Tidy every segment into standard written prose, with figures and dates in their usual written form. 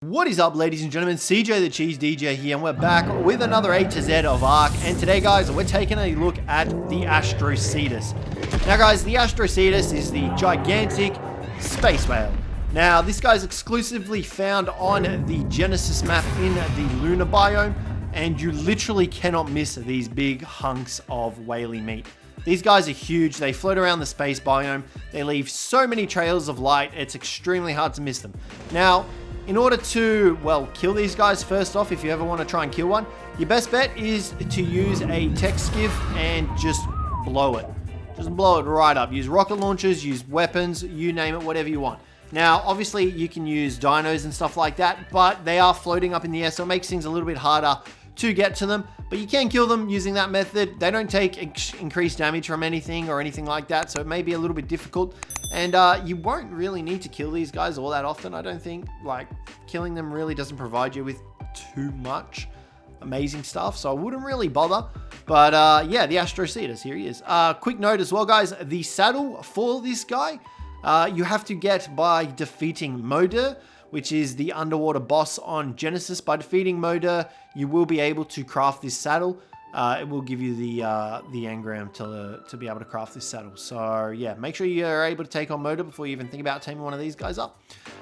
What is up, ladies and gentlemen? Cjthecheesedj here, and we're back with another A to Z of Ark. And today, guys, we're taking a look at the Astrocetus. Now, guys, the Astrocetus is the gigantic space whale. Now, this guy's exclusively found on the Genesis map in the lunar biome, and you literally cannot miss these big hunks of whaley meat. These guys are huge. They float around the space biome. They leave so many trails of light. It's extremely hard to miss them. Now, in order to, well, kill these guys, first off, if you ever want to try and kill one, your best bet is to use a tech skiff and just blow it. Just blow it right up. Use rocket launchers, use weapons, you name it, whatever you want. Now, obviously, you can use dinos and stuff like that, but they are floating up in the air, so it makes things a little bit harder to get to them. But you can kill them using that method. They don't take increased damage from anything or anything like that, so it may be a little bit difficult. And you won't really need to kill these guys all that often, I don't think. Like, killing them really doesn't provide you with too much amazing stuff, so I wouldn't really bother. But yeah, the Astrocetus, here he is. Quick note as well, guys, the saddle for this guy, you have to get by defeating Moder, which is the underwater boss on Genesis. By defeating Moder, you will be able to craft this saddle. It will give you the engram to be able to craft this saddle. So yeah, make sure you're able to take on Moder before you even think about taming one of these guys up,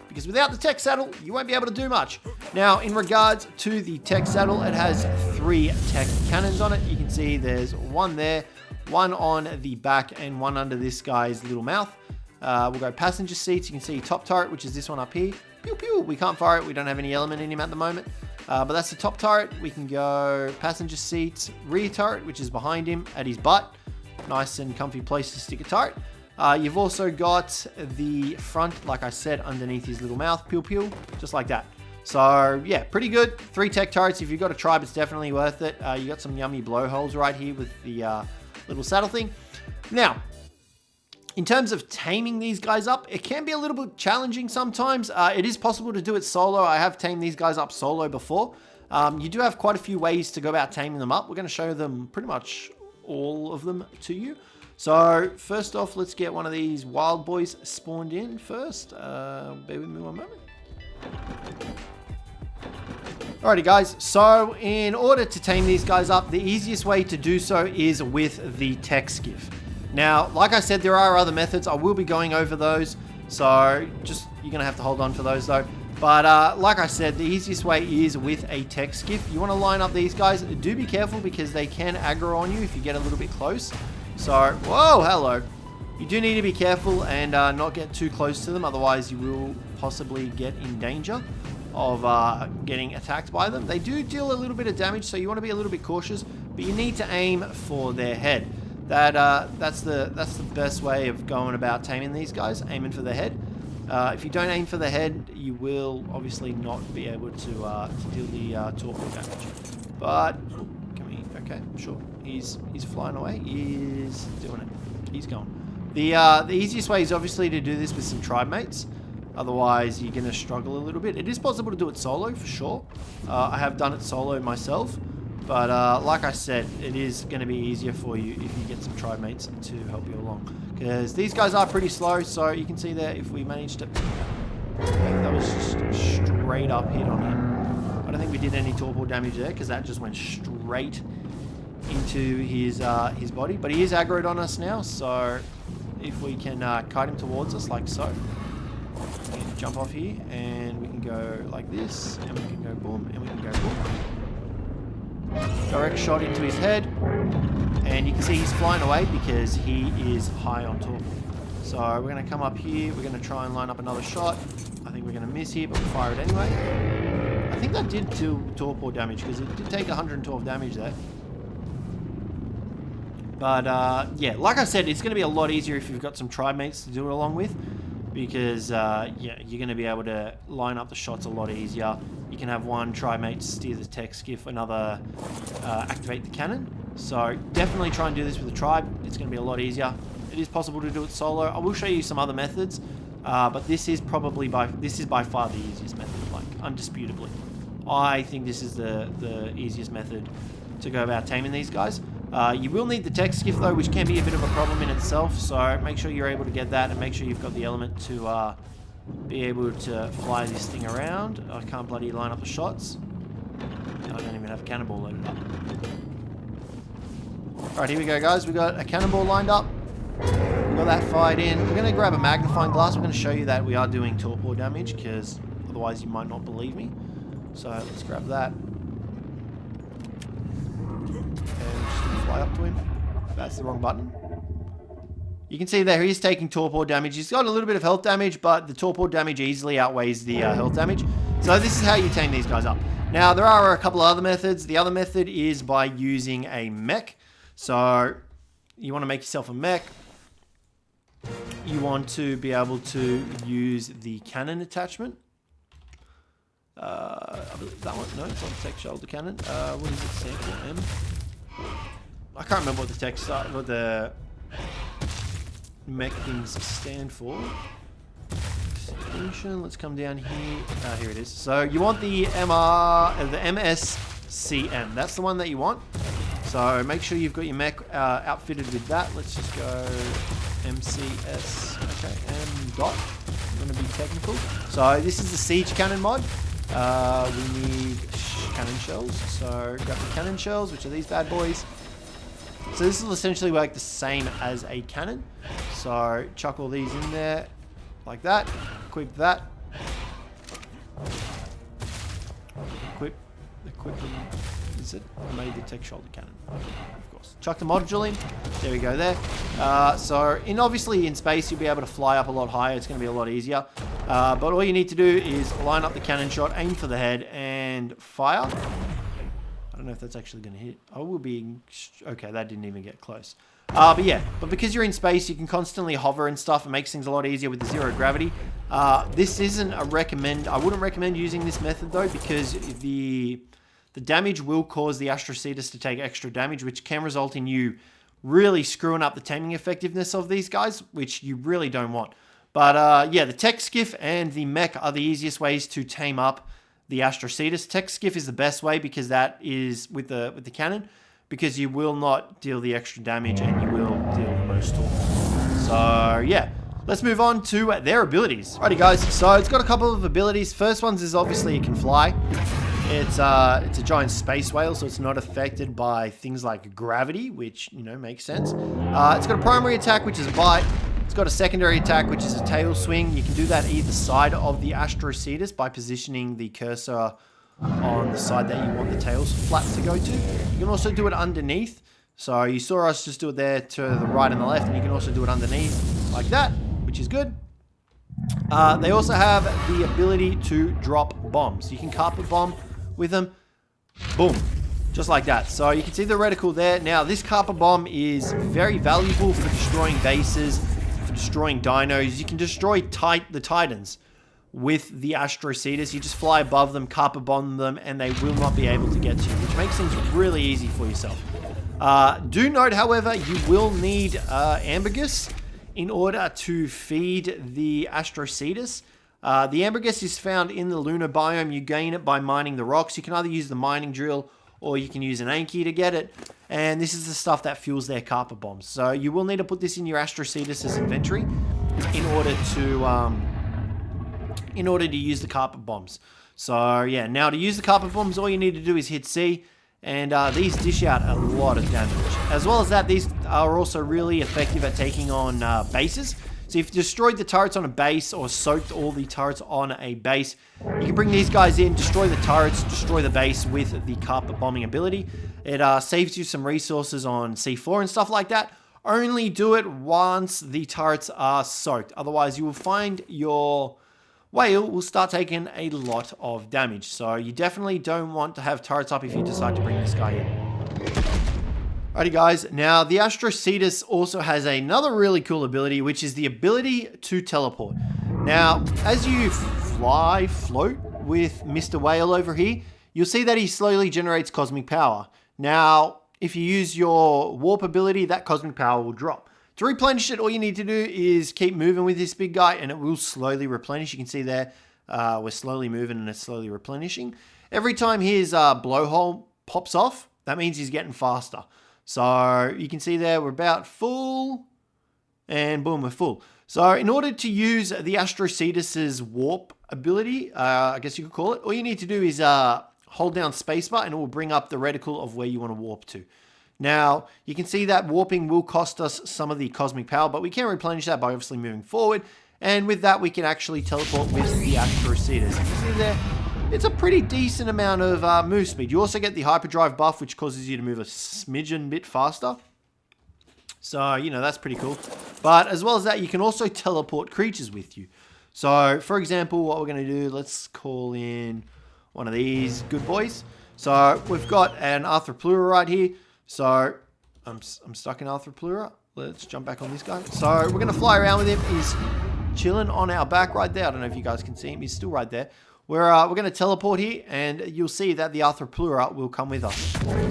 because without the tech saddle, you won't be able to do much. Now, in regards to the tech saddle, it has 3 tech cannons on it. You can see there's one there, one on the back, and one under this guy's little mouth. We'll go passenger seats. You can see top turret, which is this one up here. Pew pew. We can't fire it. We don't have any element in him at the moment. But that's the top turret. We can go passenger seats, rear turret, which is behind him at his butt. Nice and comfy place to stick a turret. You've also got the front, like I said, underneath his little mouth. Pew pew. Just like that. So yeah, pretty good. 3 tech turrets. If you've got a tribe, it's definitely worth it. You got some yummy blowholes right here with the little saddle thing. Now, in terms of taming these guys up, it can be a little bit challenging sometimes. It is possible to do it solo. I have tamed these guys up solo before. You do have quite a few ways to go about taming them up. We're going to show them pretty much all of them to you. So first off, let's get one of these wild boys spawned in first. Bear with me one moment. Alrighty guys, so in order to tame these guys up, the easiest way to do so is with the tech skiff. Now, like I said, there are other methods. I will be going over those, so just you're going to have to hold on for those though. But like I said, the easiest way is with a tech skiff. You want to line up these guys. Do be careful because they can aggro on you if you get a little bit close. So, whoa, hello. You do need to be careful and not get too close to them, otherwise you will possibly get in danger of getting attacked by them. They do deal a little bit of damage, so you want to be a little bit cautious, but you need to aim for their head. That's the best way of going about taming these guys, aiming for the head. If you don't aim for the head, you will obviously not be able to deal the torpedo damage. But okay, sure. He's flying away. He's doing it. He's going. The easiest way is obviously to do this with some tribe mates. Otherwise, you're gonna struggle a little bit. It is possible to do it solo for sure. I have done it solo myself. But like I said, it is going to be easier for you if you get some tribe mates to help you along. Because these guys are pretty slow, so you can see there if we managed to... That was just straight up hit on him. I don't think we did any torpedo damage there because that just went straight into his body. But he is aggroed on us now, so if we can kite him towards us like so. We can jump off here and we can go like this, and we can go boom, and we can go boom. Direct shot into his head, and you can see he's flying away because he is high on torque. So we're going to come up here, we're going to try and line up another shot. I think we're going to miss here, but we'll fire it anyway. I think that did do torpedo damage because it did take 112 damage there. But yeah, like I said, it's going to be a lot easier if you've got some tribe mates to do it along with, because yeah, you're going to be able to line up the shots a lot easier. You can have one tribe mate steer the tech skiff, another activate the cannon. So definitely try and do this with a tribe. It's going to be a lot easier. It is possible to do it solo. I will show you some other methods, but this is by far the easiest method, like undisputably. I think this is the easiest method to go about taming these guys. You will need the tech skiff though, which can be a bit of a problem in itself, so make sure you're able to get that and make sure you've got the element to be able to fly this thing around. I can't bloody line up the shots. I don't even have a cannonball loaded up. Alright, here we go, guys. We got a cannonball lined up. We got that fired in. We're going to grab a magnifying glass. We're going to show you that we are doing torpor damage, because otherwise you might not believe me. So let's grab that. And just gonna fly up to him. That's the wrong button. You can see there he's taking torpor damage. He's got a little bit of health damage, but the torpor damage easily outweighs the health damage. So this is how you tame these guys up. Now, there are a couple of other methods. The other method is by using a mech. So you want to make yourself a mech. You want to be able to use the cannon attachment. I believe that one. No, it's not the tech shoulder cannon. What does it stand for? M? I can't remember what the text, what the mech things stand for. Extinction. Let's come down here. Here it is. So you want the MSCM. That's the one that you want. So make sure you've got your mech outfitted with that. Let's just go MCS. Okay, M dot. I'm going to be technical. So this is the siege cannon mod. We need cannon shells. So grab the cannon shells, which are these bad boys. So this will essentially work the same as a cannon. So chuck all these in there like that. Equip that. Equip them. Is it? I made the tech shoulder cannon. Of course. Chuck the module in. There we go there. So obviously in space you'll be able to fly up a lot higher. It's going to be a lot easier. But all you need to do is line up the cannon shot, aim for the head, and fire. I don't know if that's actually going to hit. I will be... Okay, that didn't even get close. But yeah, but because you're in space, you can constantly hover and stuff. It makes things a lot easier with the zero gravity. This isn't a recommend... I wouldn't recommend using this method, though, because the damage will cause the Astrocetus to take extra damage, which can result in you really screwing up the taming effectiveness of these guys, which you really don't want. But yeah, the tech skiff and the mech are the easiest ways to tame up the Astrocetus. Tech skiff is the best way because that is with the cannon, because you will not deal the extra damage and you will deal the most torque. So yeah, let's move on to their abilities. Alrighty guys, so it's got a couple of abilities. First one is obviously it can fly. It's a giant space whale, so it's not affected by things like gravity, which, you know, makes sense. It's got a primary attack, which is a bite. It's got a secondary attack, which is a tail swing. You can do that either side of the Astrocetus by positioning the cursor on the side that you want the tail flap to go to. You can also do it underneath. So you saw us just do it there to the right and the left, and you can also do it underneath like that, which is good. They also have the ability to drop bombs. You can carpet bomb with them. Boom. Just like that. So you can see the reticle there. Now, this carpet bomb is very valuable for destroying bases, for destroying dinos. You can destroy the Titans with the Astrocetus. You just fly above them, carpet bomb them, and they will not be able to get to you, which makes things really easy for yourself. Do note, however, you will need ambergris in order to feed the Astrocetus. The ambergris is found in the lunar biome. You gain it by mining the rocks. You can either use the mining drill or you can use an Thankyou to get it. And this is the stuff that fuels their carpet bombs. So you will need to put this in your Astrocetus' inventory in order to use the carpet bombs. So yeah, now to use the carpet bombs, all you need to do is hit C. And these dish out a lot of damage. As well as that, these are also really effective at taking on bases. So if you destroyed the turrets on a base or soaked all the turrets on a base, you can bring these guys in, destroy the turrets, destroy the base with the carpet bombing ability. It saves you some resources on C4 and stuff like that. Only do it once the turrets are soaked. Otherwise, you will find your whale will start taking a lot of damage. So you definitely don't want to have turrets up if you decide to bring this guy in. Alrighty guys, now the Astrocetus also has another really cool ability, which is the ability to teleport. Now, as you float with Mr. Whale over here, you'll see that he slowly generates cosmic power. Now, if you use your warp ability, that cosmic power will drop. To replenish it, all you need to do is keep moving with this big guy and it will slowly replenish. You can see there, we're slowly moving and it's slowly replenishing. Every time his blowhole pops off, that means he's getting faster. So you can see there, we're about full and boom, we're full. So in order to use the Astrocetus's warp ability, I guess you could call it, all you need to do is hold down spacebar and it will bring up the reticle of where you want to warp to. Now, you can see that warping will cost us some of the cosmic power, but we can replenish that by obviously moving forward. And with that, we can actually teleport with the Astrocetus. You can see there, it's a pretty decent amount of move speed. You also get the hyperdrive buff, which causes you to move a smidgen bit faster. So, you know, that's pretty cool. But as well as that, you can also teleport creatures with you. So, for example, what we're going to do, let's call in one of these good boys. So, we've got an Arthropleura right here. So, I'm stuck in Arthropleura. Let's jump back on this guy. So, we're going to fly around with him. He's chilling on our back right there. I don't know if you guys can see him. He's still right there. We're going to teleport here, and you'll see that the Arthropleura will come with us.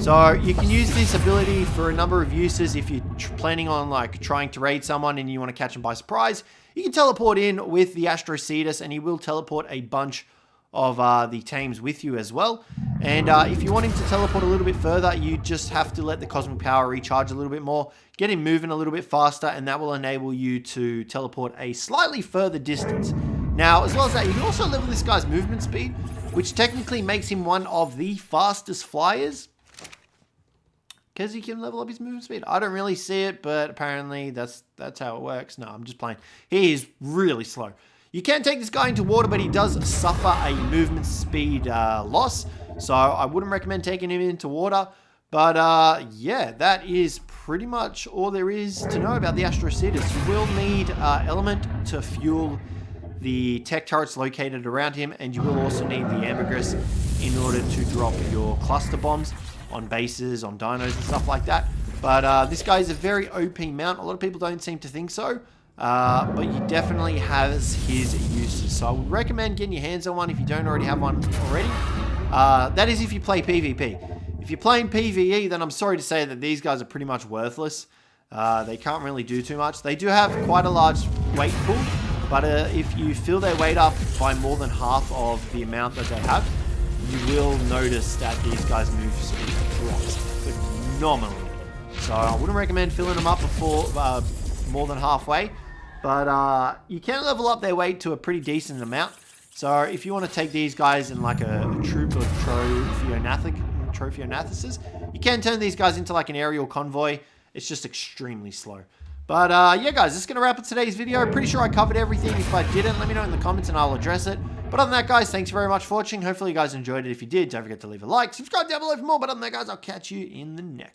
So, you can use this ability for a number of uses. If you're planning on, like, trying to raid someone and you want to catch them by surprise, you can teleport in with the Astrocetus, and he will teleport a bunch of the tames with you as well. And if you want him to teleport a little bit further, you just have to let the cosmic power recharge a little bit more, get him moving a little bit faster, and that will enable you to teleport a slightly further distance. Now, as well as that, you can also level this guy's movement speed, which technically makes him one of the fastest flyers, because he can level up his movement speed. I don't really see it, but apparently that's how it works. No, I'm just playing. He is really slow. You can take this guy into water, but he does suffer a movement speed loss. So I wouldn't recommend taking him into water. But yeah, that is pretty much all there is to know about the Astrocetus. You will need element to fuel the tech turrets located around him, and you will also need the ambergris in order to drop your cluster bombs on bases, on dinos and stuff like that. But this guy is a very OP mount. A lot of people don't seem to think so. But he definitely has his uses. So I would recommend getting your hands on one if you don't already have one already. That is if you play PvP. If you're playing PvE, then I'm sorry to say that these guys are pretty much worthless. They can't really do too much. They do have quite a large weight pool, but if you fill their weight up by more than half of the amount that they have, you will notice that these guys' move speed drops phenomenally. So I wouldn't recommend filling them up before more than halfway. But you can level up their weight to a pretty decent amount. So if you want to take these guys in like a troop of Trophionathuses, you can turn these guys into like an aerial convoy. It's just extremely slow. But yeah, guys, this is going to wrap up today's video. Pretty sure I covered everything. If I didn't, let me know in the comments and I'll address it. But other than that, guys, thanks very much for watching. Hopefully you guys enjoyed it. If you did, don't forget to leave a like. Subscribe down below for more. But other than that, guys, I'll catch you in the next